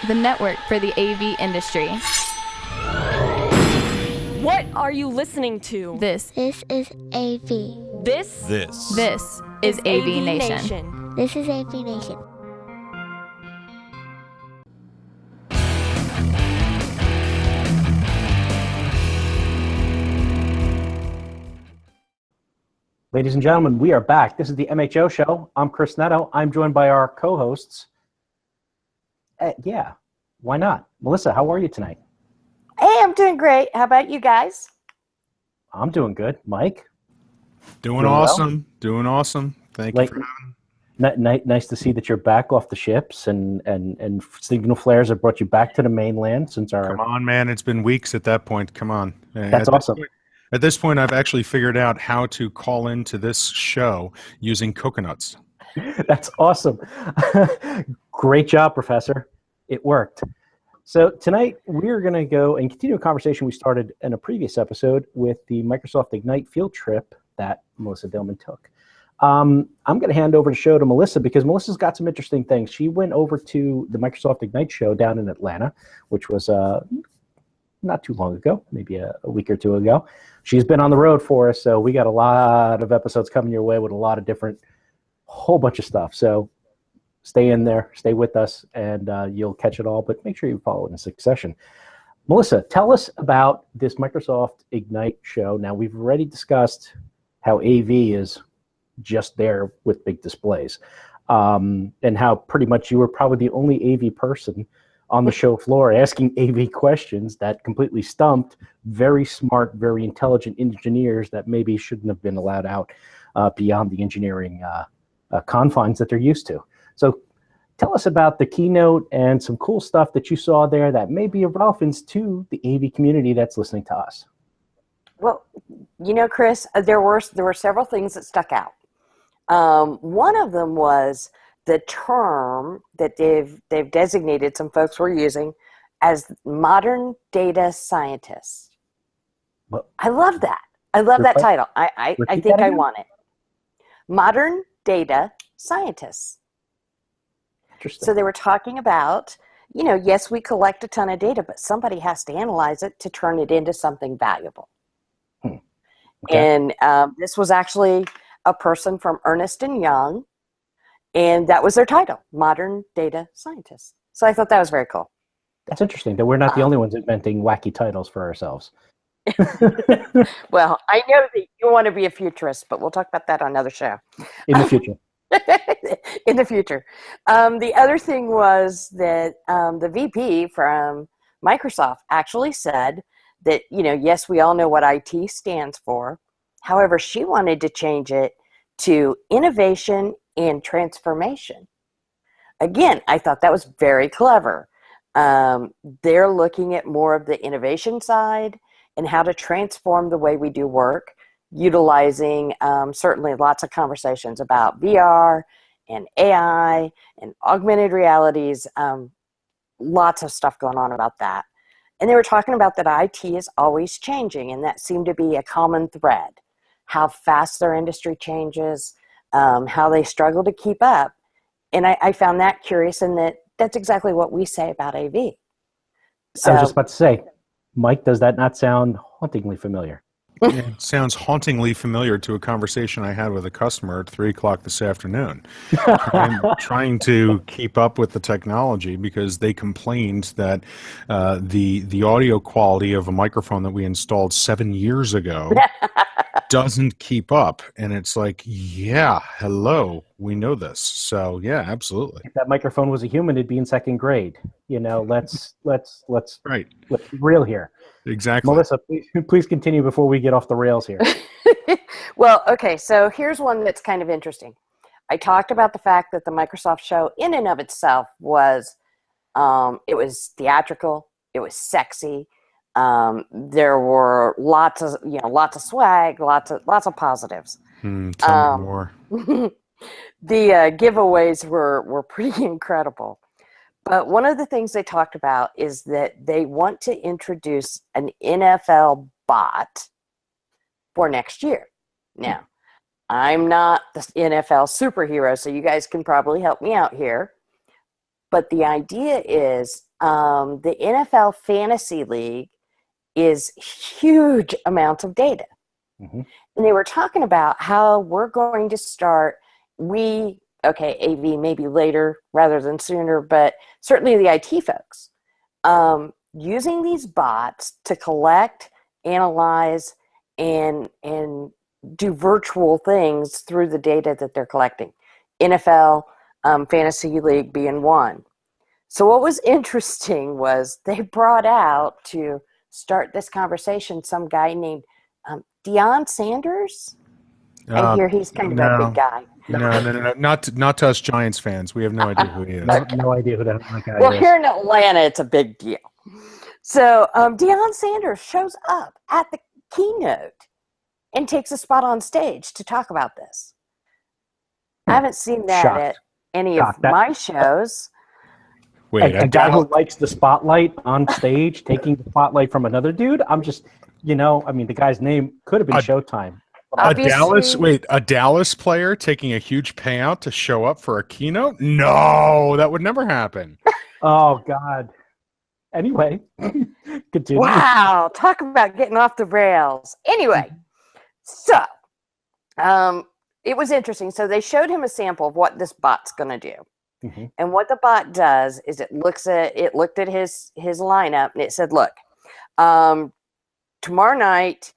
the network for the AV industry. What are you listening to? This This is AV. This is AVNation. This is AVNation. Ladies and gentlemen, we are back. This is the MHO show. I'm Chris Neto. I'm joined by our co-hosts. Why not? Melissa, how are you tonight? Hey, I'm doing great. How about you guys? I'm doing good. Mike? Doing awesome. Well? Doing awesome. Thank you for having. Nice to see that you're back off the ships and signal flares have brought you back to the mainland since our... Come on, man. It's been weeks at that point. Come on. That's awesome. At this point, I've actually figured out how to call into this show using coconuts. That's awesome. Great job, Professor. It worked. So tonight, we're going to go and continue a conversation we started in a previous episode with the Microsoft Ignite field trip that Melissa Dillman took. I'm going to hand over the show to Melissa because Melissa's got some interesting things. She went over to the Microsoft Ignite show down in Atlanta, which was not too long ago, maybe a week or two ago. She's been on the road for us, so we got a lot of episodes coming your way with a lot of different, whole bunch of stuff. So stay in there, stay with us, and you'll catch it all, but make sure you follow in succession. Melissa, tell us about this Microsoft Ignite show. Now, we've already discussed how AV is just there with big displays, and how pretty much you were probably the only AV person on the show floor asking AV questions that completely stumped very smart, very intelligent engineers that maybe shouldn't have been allowed out beyond the engineering confines that they're used to. So tell us about the keynote and some cool stuff that you saw there that may be of relevance to the AV community that's listening to us. Well, you know, Chris, there were several things that stuck out. One of them was the term that they've designated, some folks were using, as modern data scientists. Well, I love that. I love that title. I think I want it. Modern data scientists. Interesting. So they were talking about, you know, yes, we collect a ton of data, but somebody has to analyze it to turn it into something valuable. Okay. And this was actually a person from Ernst & Young, and that was their title, Modern Data Scientists. So I thought that was very cool. That's interesting that we're not the only ones inventing wacky titles for ourselves. Well, I know that you want to be a futurist, but we'll talk about that on another show. In the future. In the future. The other thing was that the VP from Microsoft actually said that, you know, yes, we all know what IT stands for. However, she wanted to change it to innovation and transformation. Again, I thought that was very clever. They're looking at more of the innovation side and how to transform the way we do work, utilizing certainly lots of conversations about VR and AI and augmented realities, lots of stuff going on about that. And they were talking about that IT is always changing, and that seemed to be a common thread, how fast their industry changes, how they struggle to keep up. And I found that curious, and that's exactly what we say about AV. So, I was just about to say, Mike, does that not sound hauntingly familiar? It sounds hauntingly familiar to a conversation I had with a customer at 3 o'clock this afternoon. trying to keep up with the technology because they complained that the audio quality of a microphone that we installed 7 years ago doesn't keep up. And it's like, yeah, hello, we know this. So yeah, absolutely. If that microphone was a human, it'd be in second grade. You know, let's right. Let's be real here. Exactly. Melissa, please continue before we get off the rails here. Well, okay, so here's one that's kind of interesting. I talked about the fact that the Microsoft show in and of itself was, it was theatrical, it was sexy, there were lots of swag, lots of positives. Tell me more. The giveaways were pretty incredible. But one of the things they talked about is that they want to introduce an NFL bot for next year. Now, I'm not the NFL superhero, so you guys can probably help me out here. But the idea is the NFL Fantasy League is huge amounts of data. Mm-hmm. And they were talking about how we're going to start, AV maybe later rather than sooner, but certainly the IT folks, using these bots to collect, analyze, and do virtual things through the data that they're collecting. NFL Fantasy League being one. So what was interesting was they brought out to start this conversation some guy named Dion Sanders. I hear he's kind of a big guy. No. Not to us Giants fans. We have no idea who he is. No idea who that guy Well, is. here in Atlanta, it's a big deal. So Dion Sanders shows up at the keynote and takes a spot on stage to talk about this. I haven't seen that Shocked. at any Shocked. of my shows. Wait, A guy who likes the spotlight on stage, taking the spotlight from another dude. I'm just, the guy's name could have been Showtime. a Dallas player taking a huge payout to show up for a keynote? No, that would never happen. Oh God. Anyway, continue. Wow, talk about getting off the rails. Anyway, so it was interesting. So they showed him a sample of what this bot's going to do. Mm-hmm. And what the bot does is it looked at his lineup and it said, look, tomorrow night,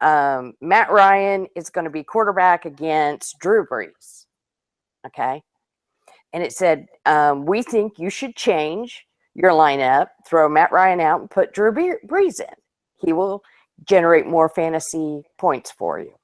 Matt Ryan is going to be quarterback against Drew Brees. Okay. And it said, we think you should change your lineup, throw Matt Ryan out and put Drew Brees in. He will generate more fantasy points for you.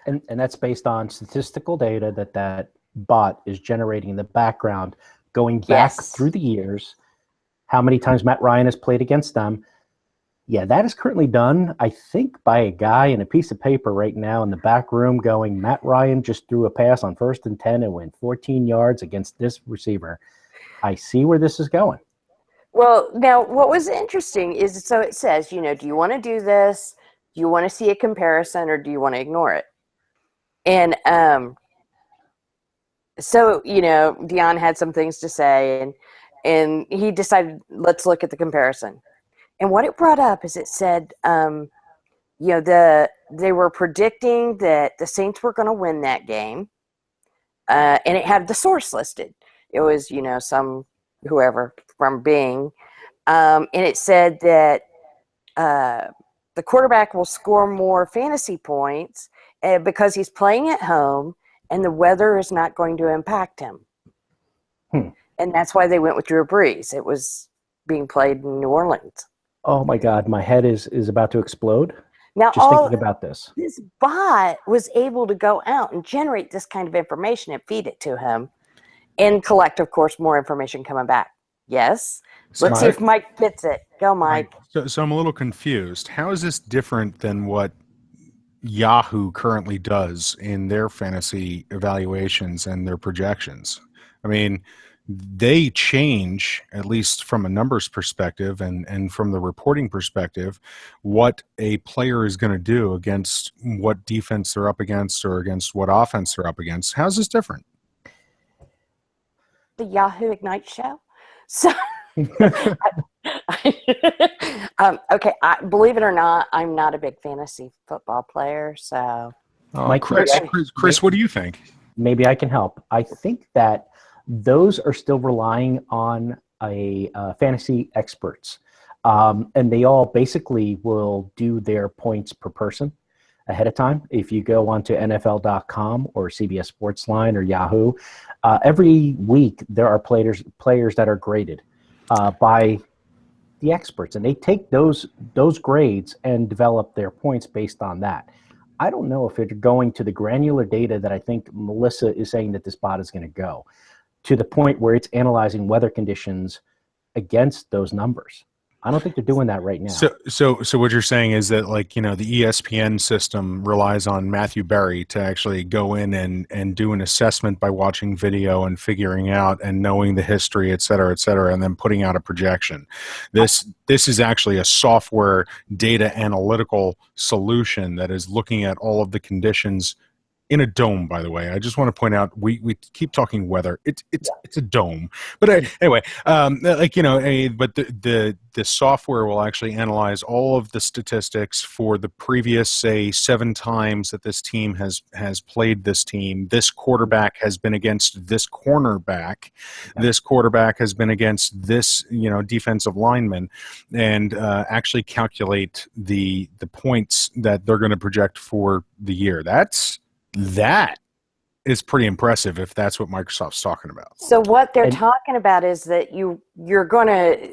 And that's based on statistical data that bot is generating in the background, going back through the years, how many times Matt Ryan has played against them. Yeah, that is currently done, I think, by a guy in a piece of paper right now in the back room going, Matt Ryan just threw a pass on 1st and 10 and went 14 yards against this receiver. I see where this is going. Well, now what was interesting is, so it says, do you want to do this? Do you want to see a comparison or do you want to ignore it? And so, Dion had some things to say and he decided, let's look at the comparison. And what it brought up is it said, they were predicting that the Saints were going to win that game. And it had the source listed. It was, some whoever from Bing. And it said that the quarterback will score more fantasy points because he's playing at home and the weather is not going to impact him. And that's why they went with Drew Brees. It was being played in New Orleans. Oh my God, my head is about to explode. Now, just thinking about this. This bot was able to go out and generate this kind of information and feed it to him and collect, of course, more information coming back. Yes. Let's see if Mike gets it. Go, Mike. So I'm a little confused. How is this different than what Yahoo currently does in their fantasy evaluations and their projections? I mean, they change, at least from a numbers perspective and from the reporting perspective, what a player is going to do against what defense they're up against or against what offense they're up against. How's this different? The Yahoo Ignite show. So, okay, believe it or not, I'm not a big fantasy football player. So, Mike, Chris, what do you think? Maybe I can help. I think that those are still relying on a fantasy experts, and they all basically will do their points per person ahead of time. If you go onto NFL.com or CBS Sportsline or Yahoo, every week there are players that are graded by the experts, and they take those grades and develop their points based on that. I don't know if it's going to the granular data that I think Melissa is saying that this bot is going to go, to the point where it's analyzing weather conditions against those numbers. I don't think they're doing that right now. So what you're saying is that, like, the ESPN system relies on Matthew Berry to actually go in and do an assessment by watching video and figuring out and knowing the history, et cetera, and then putting out a projection. This is actually a software data analytical solution that is looking at all of the conditions in a dome, by the way. I just want to point out, we keep talking weather. It's a dome. But anyway, but the software will actually analyze all of the statistics for the previous, say, 7 times that this team has played this team. This quarterback has been against this cornerback. This quarterback has been against this, defensive lineman, and actually calculate the points that they're going to project for the year. That is pretty impressive if that's what Microsoft's talking about. So what they're talking about is that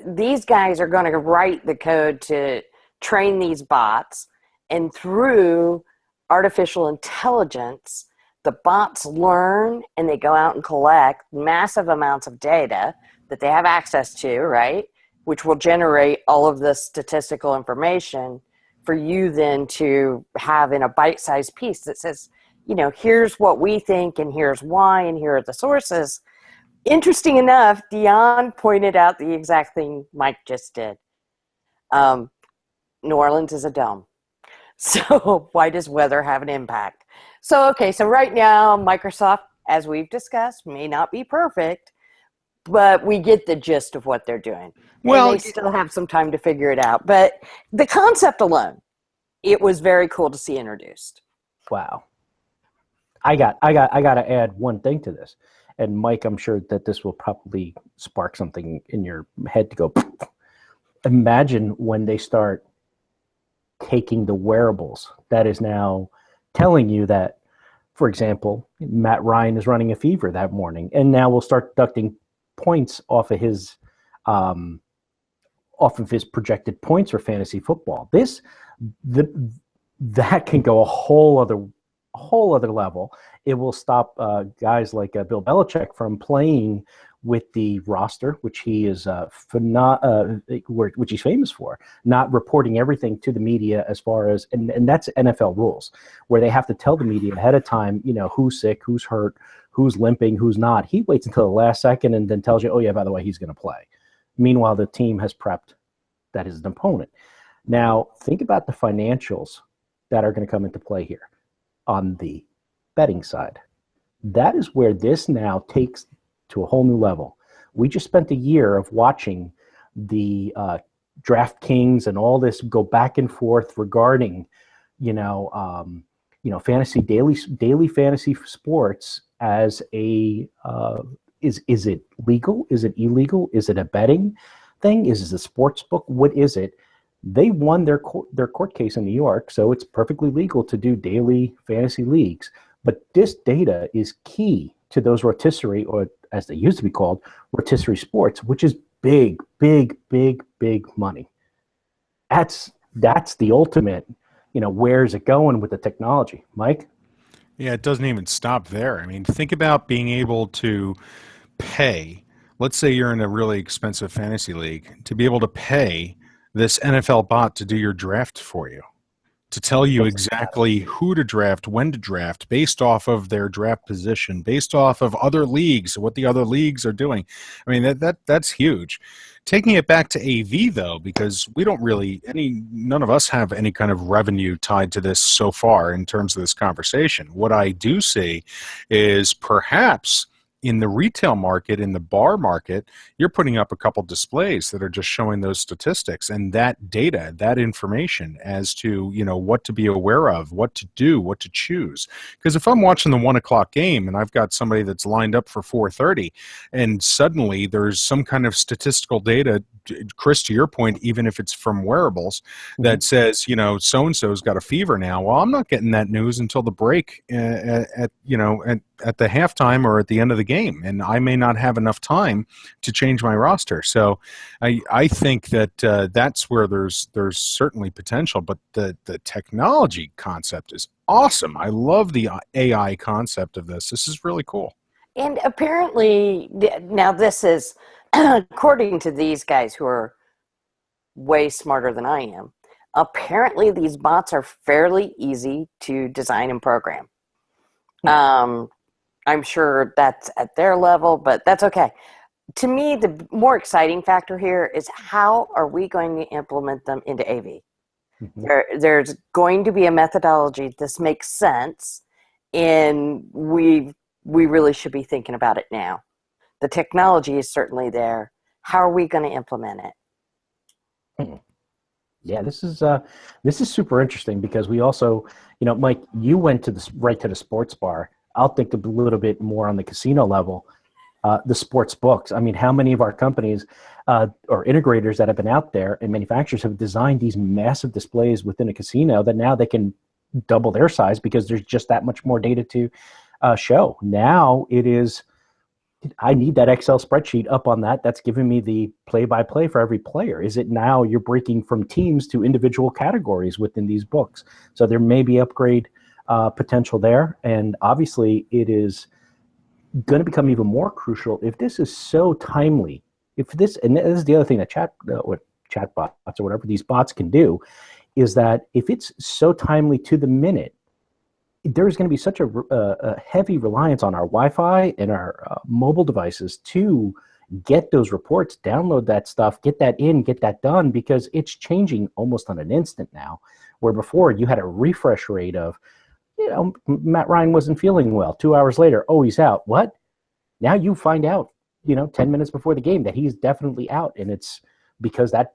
these guys are going to write the code to train these bots, and through artificial intelligence, the bots learn and they go out and collect massive amounts of data that they have access to, right? Which will generate all of the statistical information for you then to have in a bite-sized piece that says, here's what we think, and here's why, and here are the sources. Interesting enough, Dion pointed out the exact thing Mike just did. New Orleans is a dome. So why does weather have an impact? So right now, Microsoft, as we've discussed, may not be perfect, but we get the gist of what they're doing. Well, and they still have some time to figure it out. But the concept alone, it was very cool to see introduced. Wow. I got to add one thing to this. And Mike, I'm sure that this will probably spark something in your head to go, imagine when they start taking the wearables that is now telling you that, for example, Matt Ryan is running a fever that morning, and now we'll start deducting points off of his projected points for fantasy football. That can go a whole other level. It will stop guys like Bill Belichick from playing with the roster, which he is which he's famous for, not reporting everything to the media as far as, and that's NFL rules, where they have to tell the media ahead of time, who's sick, who's hurt, who's limping, who's not. He waits until the last second and then tells you, oh yeah, by the way, he's going to play. Meanwhile, the team has prepped that is an opponent. Now, think about the financials that are going to come into play here on the betting side. That is where this now takes to a whole new level. We just spent a year of watching the DraftKings and all this go back and forth regarding, fantasy daily fantasy sports as a is it legal? Is it illegal? Is it a betting thing? Is it a sports book? What is it? They won their court case in New York, so it's perfectly legal to do daily fantasy leagues. But this data is key to those rotisserie, or as they used to be called, rotisserie sports, which is big, big, big, big money. That's the ultimate, where's it going with the technology? Mike? Yeah, it doesn't even stop there. I mean, think about being able to pay, let's say you're in a really expensive fantasy league, to be able to pay this NFL bot to do your draft for you, to tell you exactly who to draft, when to draft, based off of their draft position, based off of other leagues, what the other leagues are doing. I mean, that's huge. Taking it back to AV, though, because we don't really, none of us have any kind of revenue tied to this so far in terms of this conversation. What I do see is perhaps in the retail market, in the bar market, you're putting up a couple displays that are just showing those statistics and that data, that information as to, what to be aware of, what to do, what to choose. Because if I'm watching the 1 o'clock game and I've got somebody that's lined up for 4:30 and suddenly there's some kind of statistical data, Chris, to your point, even if it's from wearables, that says, so-and-so's got a fever now. Well, I'm not getting that news until the break at the halftime or at the end of the game, and I may not have enough time to change my roster. So I think that that's where there's certainly potential, but the technology concept is awesome. I love the AI concept of this. This is really cool. And apparently, now this is, according to these guys who are way smarter than I am, apparently these bots are fairly easy to design and program. I'm sure that's at their level, but that's okay. To me, the more exciting factor here is how are we going to implement them into AV? There's going to be a methodology. This makes sense. and we really should be thinking about it now. The technology is certainly there. How are we going to implement it? Yeah, this is super interesting because we also, Mike, you went right to the sports bar. I'll think a little bit more on the casino level, the sports books. I mean, how many of our companies or integrators that have been out there and manufacturers have designed these massive displays within a casino that now they can double their size because there's just that much more data to show. Now it is, I need that Excel spreadsheet up on that. That's giving me the play-by-play for every player. Is it now you're breaking from teams to individual categories within these books? So there may be upgrade potential there. And obviously it is going to become even more crucial if this is so timely. If this, and this is the other thing that what chatbots or whatever these bots can do, is that if it's so timely to the minute, there's going to be such a heavy reliance on our Wi-Fi and our mobile devices to get those reports, download that stuff, get that in, get that done, because it's changing almost on an instant now, where before you had a refresh rate of, Matt Ryan wasn't feeling well. 2 hours later, oh, he's out. What? Now you find out, 10 minutes before the game that he's definitely out, and it's because that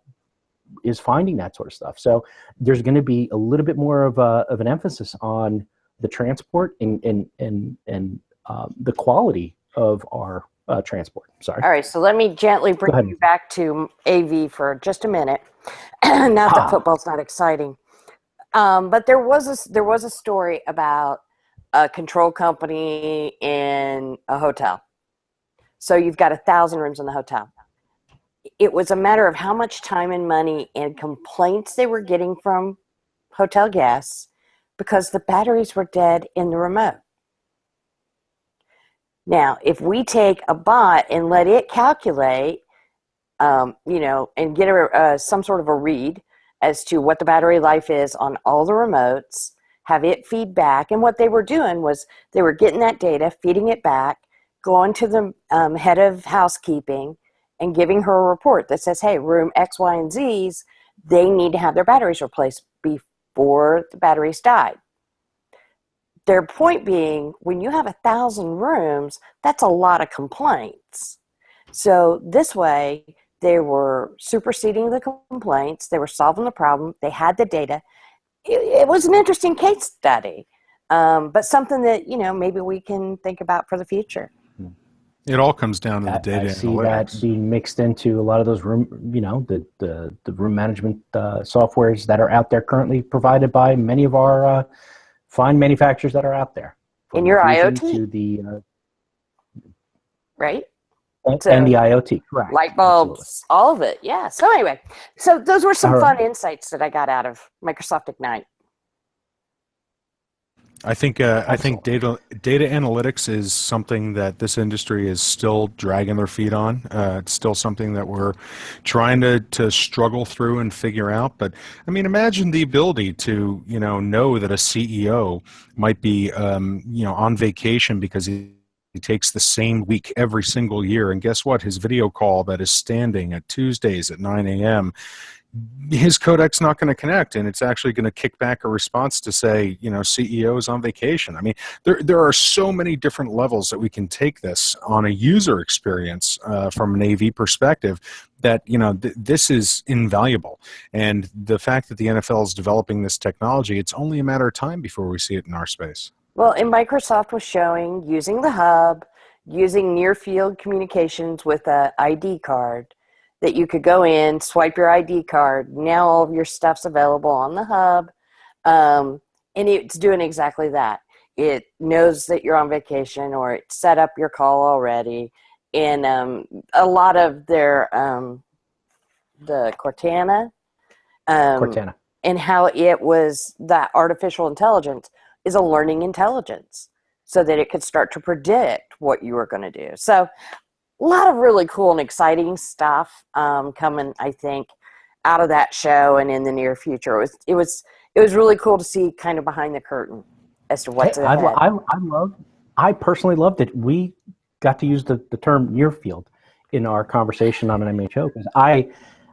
is finding that sort of stuff. So there's going to be a little bit more of an emphasis on the transport and the quality of our transport. Sorry. All right, so let me gently bring you back to AV for just a minute. Not that football's not exciting, but there was a story about a control company in a hotel. So you've got 1,000 rooms in the hotel. It was a matter of how much time and money and complaints they were getting from hotel guests because the batteries were dead in the remote. Now, if we take a bot and let it calculate, and get some sort of a read as to what the battery life is on all the remotes, have it feed back. And what they were doing was they were getting that data, feeding it back, going to the head of housekeeping and giving her a report that says, hey, room X, Y, and Z's, they need to have their batteries replaced before the batteries died. Their point being, when you have 1,000 rooms, that's a lot of complaints. So this way, they were superseding the complaints. They were solving the problem. They had the data. It was an interesting case study, but something that, maybe we can think about for the future. It all comes down to the data. I see that being mixed into a lot of those room, the room management softwares that are out there currently provided by many of our fine manufacturers that are out there. In your IoT? To the, right? And the IoT, correct. Light bulbs, absolutely. All of it, yeah. So anyway, those were some fun insights that I got out of Microsoft Ignite. I think data analytics is something that this industry is still dragging their feet on. It's still something that we're trying to struggle through and figure out. But I mean, imagine the ability to know that a CEO might be on vacation because he takes the same week every single year, and guess what? His video call that is standing at Tuesdays at 9 a.m. his codec's not going to connect, and it's actually going to kick back a response to say, CEO is on vacation. I mean, there are so many different levels that we can take this on a user experience from an AV perspective that, this is invaluable. And the fact that the NFL is developing this technology, it's only a matter of time before we see it in our space. Well, and Microsoft was showing using the hub, using near-field communications with an ID card, that you could go in, swipe your ID card. Now all of your stuff's available on the hub. And it's doing exactly that. It knows that you're on vacation, or it set up your call already. And a lot of their, the Cortana. And how it was that artificial intelligence is a learning intelligence so that it could start to predict what you were going to do. So a lot of really cool and exciting stuff coming, I think, out of that show and in the near future. It was really cool to see kind of behind the curtain as to what's ahead. I personally loved it. We got to use the term near field in our conversation on an MHO because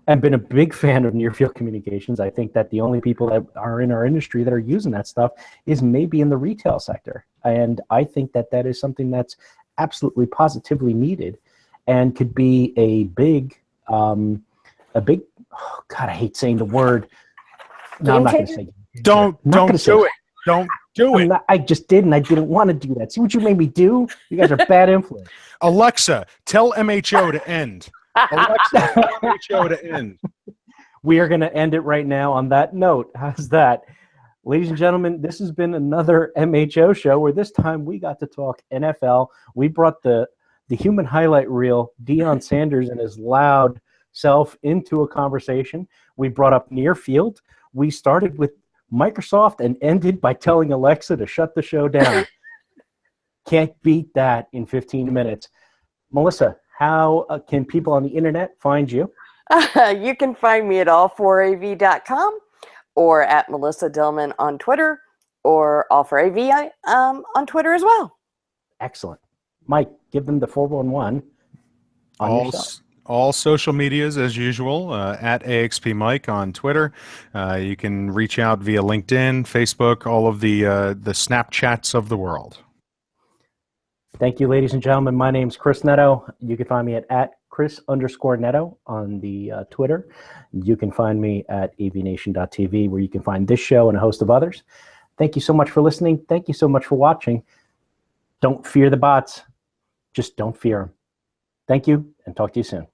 and been a big fan of near field communications. I think that the only people that are in our industry that are using that stuff is maybe in the retail sector. And I think that that is something that's absolutely positively needed and could be a big, oh God, I hate saying the word. No, I'm not going to say it. Don't do it. Don't do it. I just did, and I didn't want to do that. See what you made me do? You guys are bad influence. Alexa, tell MHO to end. Alexa, tell MHO to end. We are going to end it right now on that note. How's that? Ladies and gentlemen, this has been another MHO show where this time we got to talk NFL. We brought the human highlight reel, Dion Sanders and his loud self, into a conversation. We brought up near field. We started with Microsoft and ended by telling Alexa to shut the show down. Can't beat that in 15 minutes. Melissa, how can people on the internet find you? You can find me at all4av.com or at Melissa Dillman on Twitter or all4av on Twitter as well. Excellent. Mike, give them the 411 on yourself. All social medias as usual, at AXP Mike on Twitter. You can reach out via LinkedIn, Facebook, all of the Snapchats of the world. Thank you, ladies and gentlemen. My name's Chris Neto. You can find me at Chris_Neto on the Twitter. You can find me at AVNation.tv, where you can find this show and a host of others. Thank you so much for listening. Thank you so much for watching. Don't fear the bots. Just don't fear them. Thank you, and talk to you soon.